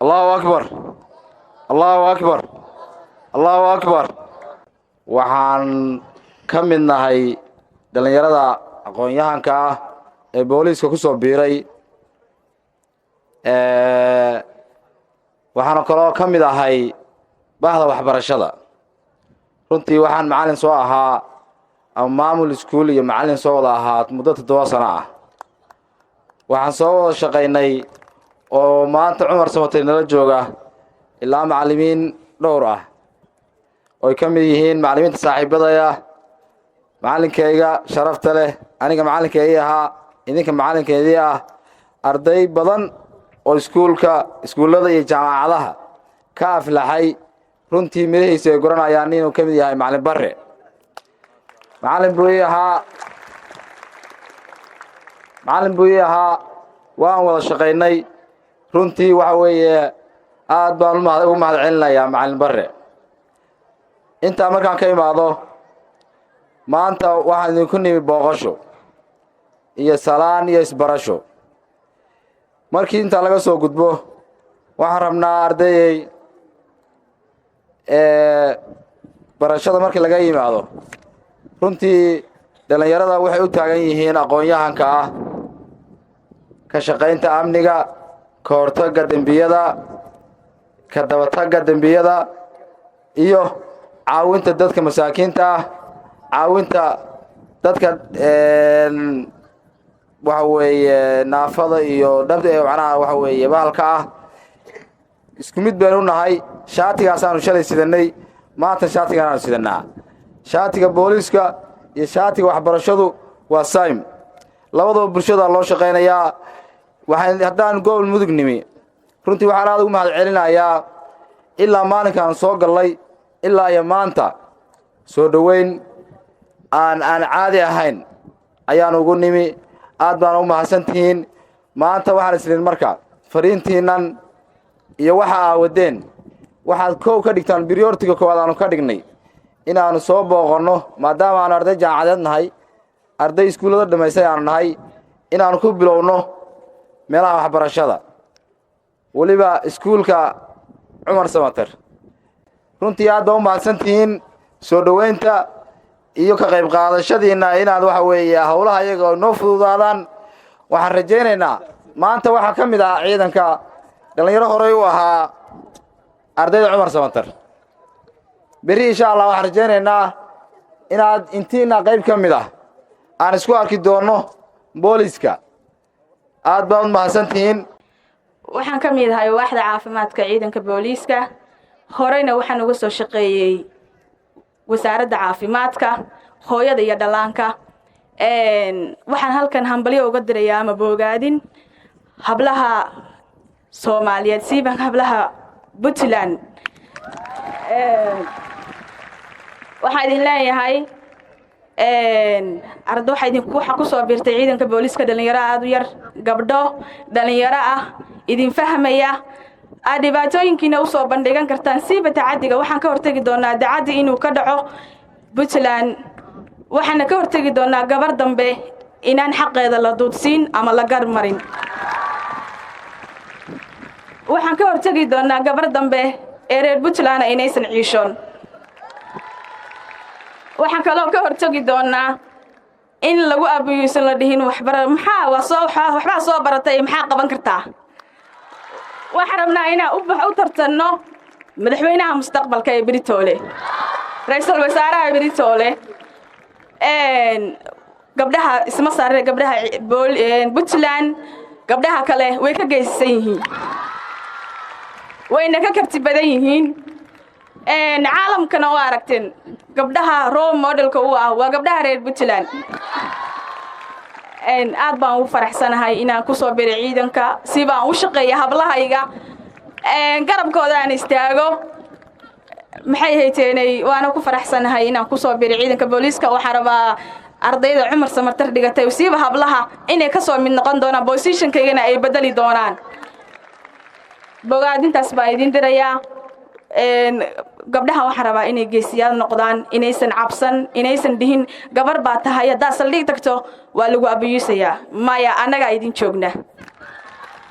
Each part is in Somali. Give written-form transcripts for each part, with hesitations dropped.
الله أكبر الله أكبر الله أكبر. waxaan ka mid nahay dhalinyarada aqoon-yahanka ah ee booliiska ku soo biiray waxaan kaloo ka mid ahay bahda waxbarashada. runtii waxaan macallin soo ahaa ama maamul iskuul iyo macallin soo wada ahaa muddo 7 sano ah. waxaan soo wada shaqaynay oo maanta Cumar Samatir nala jooga ilaa macallimiin dhowr ah oo ka mid yihiin macallimiinta saaxiibadaya, macallinkayga sharafta leh, aniga macallinkayga ahaa, idinka macallinkeedii ah, arday badan oo iskuulada iyo jaamacadaha ka aflaxay. runtii mirihiisa ay guranayaan inuu ka mid yahay macallin Barre. macallin buu ahaa waan wada shaqaynay. runtii waxa weeye aad baan ugu mahadcelinayaa macallin Barre. inta markaan ka imaado maanta waxaan idinku nimi booqasho iyo salaan iyo isbarasho. markii inta laga soo gudbo waxaan rabnaa ardayay barashada markii laga yimaado runtii dhalinyarada waxay u taagan yihiin aqoon-yahanka ah, ka shaqaynta amniga, ka hortagga dembiyada, ka dabatagga dembiyada iyo caawinta dadka masaakiinta ah, caawinta dadka waxa weeye naafada iyo dhabta macnaha waxa weeye bahalka ah. isku mid baan u nahay. shaatigaas aanu shalay sidanay, maanta shaatigan aanu sidanaa. shaatiga booliiska iyo shaatiga waxbarashadu waa same. labadaba bulshada loo shaqaynayaa. haddaan gobol mudug nimi runtii waxaan aad ugu mahadcelinayaa ilaa maalinkaan soo gallay ilaa iyo maanta soo dhoweyn aan caadi ahayn ayaan ugu nimi. aad baan u mahadsantihiin. maanta waxaan isliin marka fariintiinnan iyo waxa aawadeen waxaad koow ka dhigtaan priority-ga koowaad aanu ka dhignay inaanu soo booqanno maadaama aan arday jaamacadeed nahay, arday iskuullada dhammaystay aanu nahay, inaanu ku bilowno meelaha waxbarashada, weliba iskuulka Cumar Samatir. runtii aad baan u mahadsantihiin soo dhoweynta iyo ka qayb qaadashadiina inaad waxa weeye hawlaha iyaga noo fududaadaan. waxaan rajaynaynaa maanta waxaa ka mid ah ciidanka dhalinyaro horey u ahaa ardayda Cumar Samatir. beri insha Allah waxaan rajaynaynaa inaad intiina qayb ka mid ah aan isku arki doono booliiska. aad baan u mahadsantihiin. waxaan ka mid ahay waaxda caafimaadka ciidanka booliiska. horeyna waxaan uga soo shaqeeyay wasaaradda caafimaadka, hooyada iyo dhallaanka. waxaan halkan hambalyo uga dirayaa ama boogaadin hablaha Soomaaliyeed, siiban hablaha Puntland. waxaan idin leeyahay waxa ku soo biirtay ciidanka booliiska dhalinyaro aad u yar, gabdho dhalinyaro ah idin fahmaya, aad dhibaatooyinkiina u soo bandhigan kartaan. siiba tacadiga waxaan ka hortagi doonaa dacadi inuu ka dhaco Puntland. waxaan ka hortagi doonaa gabar dambe inaan xaqeeda la duudsiin ama la garmarin. waxaan ka hortagi doonaa gabar dambe ee reer Puntland inaysan ciishoon. waxaan kaloo ka hortagi doonaa in lagu abiyuusan la dhihin waxbaa soo baratay maxaa qaban kartaa. waxaan rabnaa inaan u tartanno madaxweynaha mustaqbalka ee Britoole, ra'iisul wasaaraha Britoole. gabdhaha isma saareen, gabdhaha Puntland gabdhaha kale way ka geysan yihiin, wayna ka karti badan yihiin. caalamkana waa aragteen gabdhaha role modelka u ah waa gabdhaha reer Puntland. aad baan ugu faraxsanahay inaan ku soo biray ciidanka, si baan u shaqeeyaa hablahayga, garabkooda aan istaago. maxay hayteenay waana ku faraxsanahay inaan ku soo biray ciidanka booliiska. waxaan rabaa ardayda Cumar Samatir dhigatay siiba hablaha inay ka soo mid noqon doonaan, position-kaygana ay bedeli doonaan. bogaadintaas baan idin dirayaa. gabdhaha waxaan rabaa inay geesiyaal noqdaan, inaysan cabsan, inaysan dhihin gabar baa tahay haddaad saldhig tagto waa lagu abiyuusayaa. maya, annagaa idin joogna.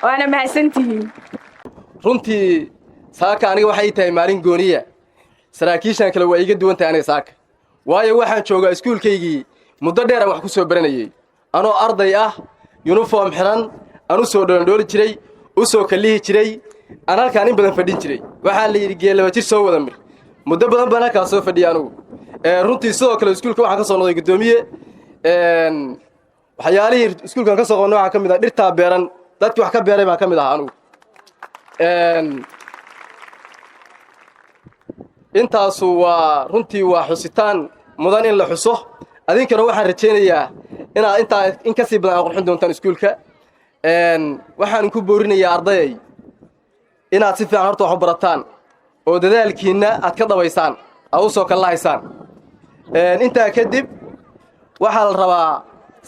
waana mahadsantihiin. runtii saaka aniga waxay tahay maalin gooniya saraakiishan kale waa iga duwan tahay aniga saaka waayo waxaan joogaa iskuulkaygii muddo dheer aan wax ku soo baranayay anoo arday ah uniform xiran aan u soo dhoondhooli jiray u soo kallihi jiray aan halkaan in badan fadhin jiray waxaa la yidhi geellaba jir soo wada mir muddo badan baan halkaas soo fadhiya anugu runtii sidoo kale iskuulka waxaan ka soo noqday guddoomiye waxyaalihii iskuulkan ka soo qabnay waxaa ka mid ah dhirtaa beeran dadkii wax ka beeray baan ka mid ahaa anugu intaasu waa runtii waa xusitaan mudan in la xuso adinkana waxaan rajaynayaa inaad intaa in ka sii badan aad qurxin doontaan iskuulka waxaan ku boorinayaa ardayay inaad si fiican horta wax u barataan oo dadaalkiinna aad ka dhabaysaan aad u soo kallahaysaan intaa kadib waxaa la rabaa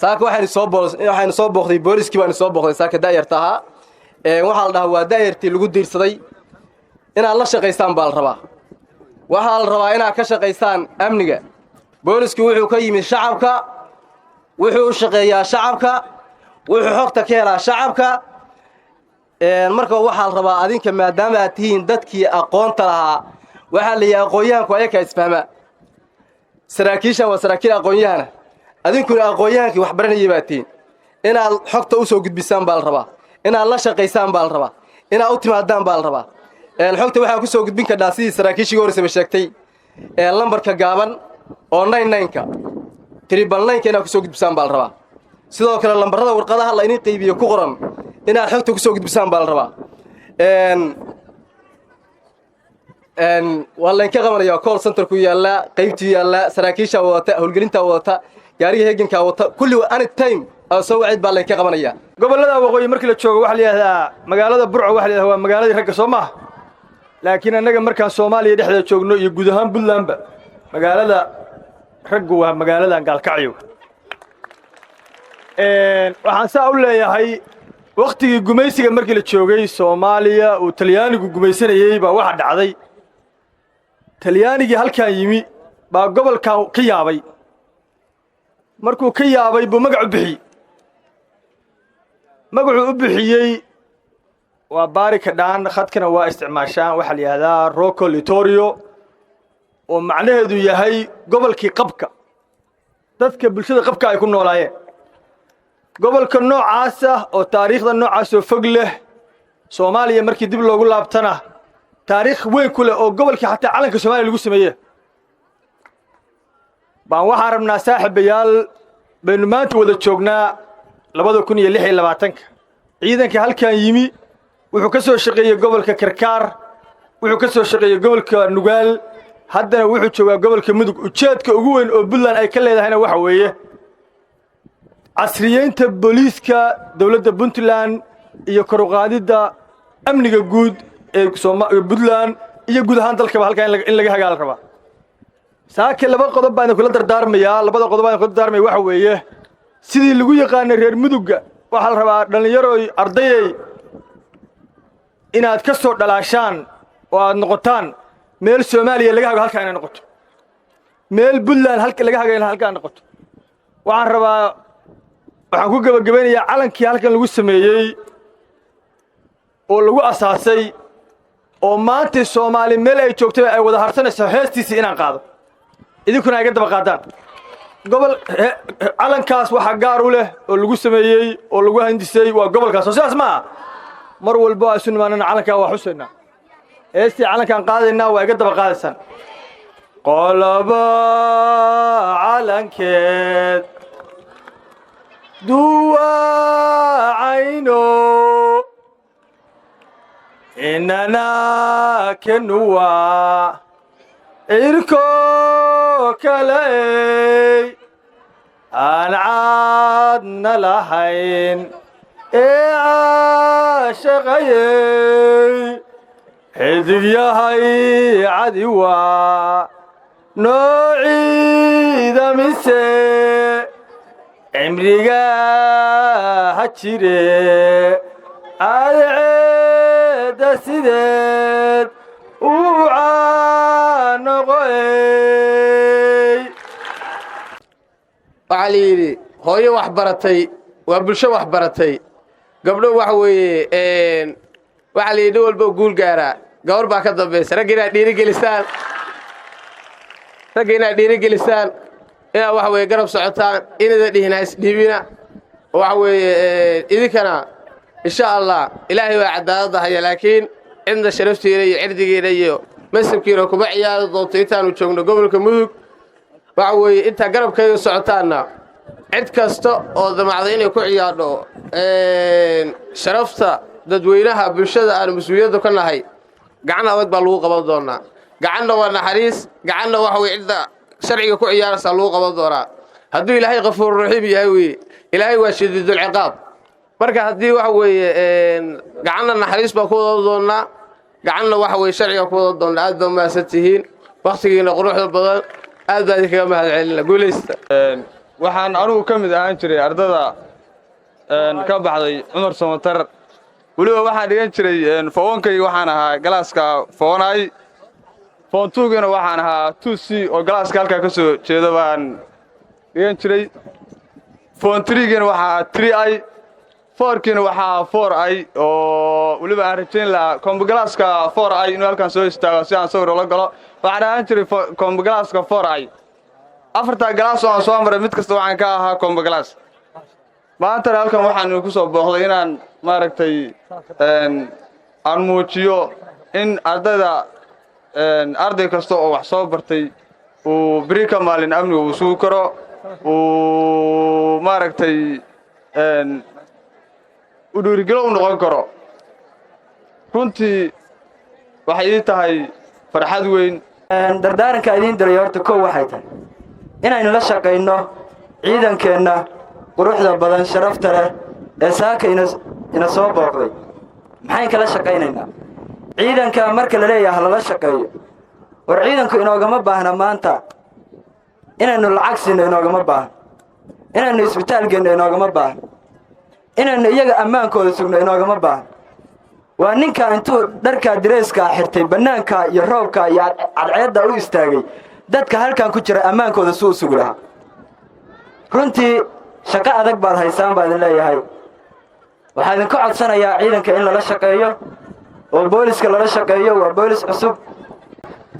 saaka waxaynu soo booqday booliskii baanu soo booqday saaka daayarta ahaa waxaa la dhahaa waa daayartii lagu diirsaday inaad la shaqaysaan baa la rabaa waxaa la rabaa inaad ka shaqaysaan amniga boolisku wuxuu ka yimid shacabka wuxuu u shaqeeyaa shacabka wuxuu xogta ka helaa shacabka marka waxaa la rabaa adinka maadaama aad tihiin dadkii aqoonta lahaa waxaa la yidhi aqoon-yahanku ayakaa isfahmaa saraakiishan waa saraakiil aqoon-yahana adinkuna aqoon-yahankii wax baranayay baad tihiin inaad xogta u soo gudbisaan baa la rabaa inaad la shaqaysaan baa la rabaa inaad u timaadaan baa la rabaa xogta waxaa ku soo gudbin kardhaa sidii saraakiishii horesaba sheegtay lambarka gaaban oo 99ka tribalnka inaad ku soo gudbisaan baa la rabaa sidoo kale lambarada warqadaha la idin qaybiyo ku qoran inaad xogta ku soo gudbisaan baa la rabaa waa laynka qabanayaa call center ku yaalla qaybtii yaalla saraakiisha wadata howlgelinta wadata gaariga heeganka wata kulli any time soo wacid baa laynka qabanayaa gobollada waqooyi markii la joogo waxaa la yidhaahdaa magaalada burco waxaa la yidhahdaa waa magaaladii ragga soo maaha laakiin annaga markaan soomaaliya dhexdeeda joogno iyo guud ahaan puntlandba magaalada raggu waa magaaladan gaalkacyo waxaan saa u leeyahay wakhtigii gumaysiga markii la joogay soomaaliya uu talyaanigu gumaysanayey baa waxa dhacday talyaanigii halkaan yimi baa gobolkan ka yaabay markuu ka yaabay buu magac u bixiyey magacuu u bixiyey waa baarika dhaan khadkana waa isticmaashaan waxaa la yidhahdaa rocco litorio oo macnaheedu yahay gobolkii qabka dadka bulshada qabka ay ku noolaayeen gobolka noocaas ah oo taariikhda noocaasoo fog leh soomaaliya markii dib loogu laabtana taariikh weyn ku leh oo gobolkii xataa calanka soomaaliya lagu sameeye baan waxaan rabnaa saaxiibayaal baynu maanta wada joognaa 2026 ciidanka halkan yimi wuxuu ka soo shaqeeyey gobolka karkaar wuxuu ka soo shaqeeyey gobolka nugaal haddana wuxuu joogaa gobolka mudug ujeedka ugu weyn oo puntland ay ka leedahayna waxa weeye casriyeynta booliiska dowladda puntland iyo kor u qaadidda amniga guud ee puntland iyo guud ahaan dalkaba halkaa in laga hagaal rabaa saake laba qodob baan kula dardaarmayaa labada qodob baan kula dardaarmaya waxa weeye sidii lagu yaqaanay reer mudugga waxaa la rabaa dhallinyarooy ardayay inaad ka soo dhalaashaan oo aad noqotaan meel soomaaliya laga hago halkaa inay noqoto meel puntland laga hago inay halkaa noqoto waxaan ku gabagabeynayaa calankii halkan lagu sameeyey oo lagu asaasay oo maanta soomaali meel ay joogtay ay wada harsanayso heestiisii inaan qaado idinkuna ay ga daba qaadaan calankaas waxaa gaar u leh oo lagu sameeyey oo lagu handisay waa gobolkaas oo sidaas maaha mar walbo ay isu nimaanana calankaa waa xusaynaa heestii calankaan qaadaynaa waa iga daba qaadaysaan qoloba calankeed duwacayno inana kenuwa cirko kaley aan caadna lahayn ee caashaqayey xidigyahay cadiwa noociida mise cimriga ha jire adceedda sideed uu caanoqoey waxaa la yidhi hooyo wax baratay waa bulsho wax baratay gabdho waxa weeye waxa la yidhi walba guul gaaraa gabar baa ka dambaysa rag inaad dhiirigelisaan inaad waxa weeye garab socotaan inada dhihina isdhiibina waxa weeye idinkana insha allah ilaahay waa cadaaladda haya laakiin cidna sharaftiina iyo cirdigiina iyo masabkiina kuma ciyaari doonto intaanu joogno gobolka mudug waxa weeye intaa garabkayga socotaanna cid kasta oo damacda inay ku ciyaadho sharafta dadweynaha bulshada aan mas-uuliyadda ka nahay gacan adag baa lagu qaban doonaa gacanna waa naxariis gacanna waxa weye cidda sharciga ku ciyaaraysaa lagu qaban doonaa hadduu ilaahay qafuur raxiim yahay weye ilaahay waa shadiidul ciqaab marka haddii waxa weeye gacanna naxariis baa ku wada doonaa gacanna waxa weeye sharciga ku wada doonaa aad baa mahadsan tihiin wakhtigiina quruxda badan aad baa idinkaga mahad celina guulaysta waxaan anugu ka mid ahaan jiray ardada ka baxday Cumar Samatar waliba waxaan dhigan jiray foonkay waxaan ahaa galaaska foonay foon 2gana waxaan ahaa 2C oo galaaska halka ka soo jeeda baan dhigan jiray foon 3gana waxaa 3I 4kina waxaa 4I oo waliba aan rajayn lahaa kombgalaaska 4I inuu halkan soo istaago si aan sawir la galo waxaan ahaan jiray kombgalaaska 4I afarta galaas oo aan soo maray mid kasta waxaan ka ahaa kombgalaas maanta halkan waxaan ku soo booqday inaan maaragtay aan muujiyo in ardayda arday kasta oo wax soo bartay uu bari ka maalin amniga uu soo karo uu maaragtay u dhiirigalo u noqon karo runtii waxay tahay farxad weyn dardaaranka idin diray horta koow waxay tahay inaynu la shaqayno ciidankeena quruxda badan sharafta leh ee saaka ina soo booqday maxay kala shaqaynaynaa ciidanka marka la leeyahay lala shaqeeyo war ciidanku inoogama baahna maanta inaynu lacag siino inoogama baahna inaynu isbitaal geyno inoogama baahna inaynu iyaga ammaankooda sugno inoogama baahna waa ninka intuu dharka direeska xirtay bannaanka iyo roobka iyo cadceedda u istaagay dadka halkan ku jira ammaankooda suu sugi lahaa runtii shaqo adag baad haysaan baa idin leeyahay waxaa idinka codsanayaa ciidanka in lala shaqeeyo oo booliska lala shaqeeyo waa boolis cusub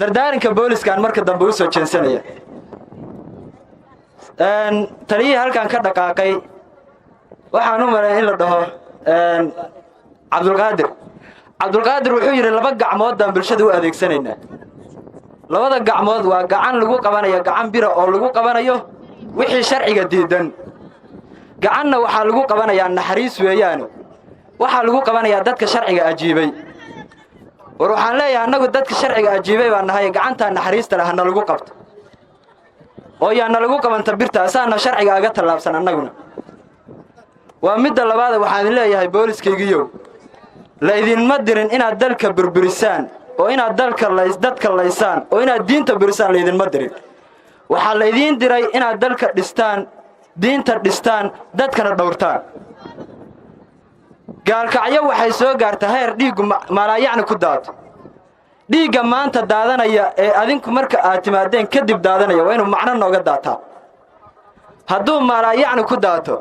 dardaaranka booliskaan marka dambe u soo jeensanaya taliyihii halkan ka dhaqaaqay waxaan u maray in la dhaho cabdulqaadir wuxuu yidhi 2 gacmood baan bulshada u adeegsanaynaa 2 gacmood waa gacan lagu qabanayo gacan bira oo lagu qabanayo wixii sharciga diidan gacanna waxaa lagu qabanayaa naxariis weeyaan waxaa lagu qabanayaa dadka sharciga ajiibay war waxaan leeyahay annagu dadka sharciga ajiibay baan nahay gacanta naxariista lahana lagu qabto oo yaana lagu qabanta birta asaana sharciga aga talaabsan annaguna waa midda labaad waxaan leeyahay booliskaygiyo la idinma dirin inaad dalka burburisaan oo inaad dadka laysaan oo inaad diinta burisaan la idinma dirin waxaa la idin diray inaad dalka dhistaan diinta dhistaan dadkana dhowrtaan gaalkacyo waxay soo gaartaa heer dhiiggu malaayacni ku daato dhiigga maanta daadanaya ee adinku marka aad timaadeen kadib daadanaya waa inuu macno nooga daataa hadduu malaayacni ku daato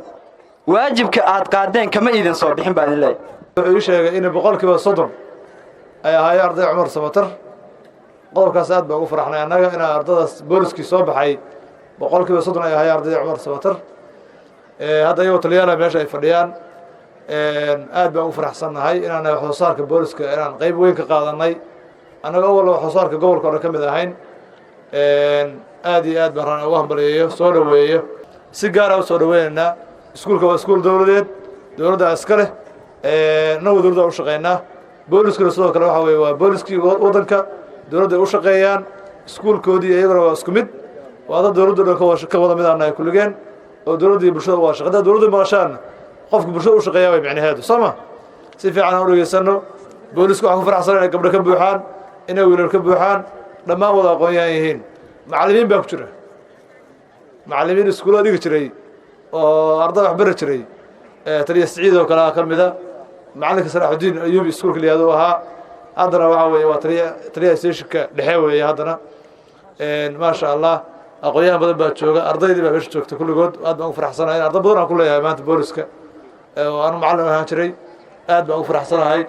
waajibka aad qaadeen kama idin soo bixin baa idin leeyahay wuxuu ii sheegay in boqolkiiba 30 ay ahaayeen arday Cumar Samatar qodobkaas aad baa ugu faraxnay annaga in ardadaas booliskii soo baxay boqolkiiba 30 ay ahaayeen arday Cumar Samatar hadda ayuu taliyana meesha ay fadhiyaan aad baan ugu faraxsanahay inaan wax soo saarka booliska inaan qayb weyn ka qaadanay annaga awal wax soo saarka gobolka oo ka mid ahayn aad iyo aad baan ugu hambalyeeyo soo dhaweeyo si gaar ah soo dhaweynaa iskuulka waa iskuul dawladeed dawladda iska leh nagu dawladda u shaqeynaa booliskuna sidoo kale waxa weeye waa booliskii waddanka dawladda u shaqeeyaan iskuulkoodii iyaguna waa isku mid waa dad dawladdu ka wada mid aanahay kulligeen oo dawladda iyo bulshada waa shaqada dawladdu maqashaan qofku bulshada u shaqeeyaa way macnaheedu sama si fiican aan u dhageysano boolisku waxaan ku faraxsan inay gabdho ka buuxaan inay wiilal ka buuxaan dhammaan wada aqoon-yahan yihiin macallimiin baa ku jira macallimiin iskuullada dhigi jiray oo arday wax bari jiray taliya Siciid oo kale ka mid ah macallinka Salaaxudiin Ayuub iskuulka liyaado ahaa haddana waxa weeye waa taliya seeshka dhexe weeye haddana ma sha Allah aqoon-yahan badan baa jooga ardaydii baa meesha joogta kulligood aad baan ugu faraxsanahay arday badan aan ku leeyahay maanta booliska oo aan macallin ahaan jiray aad baan ugu faraxsanahay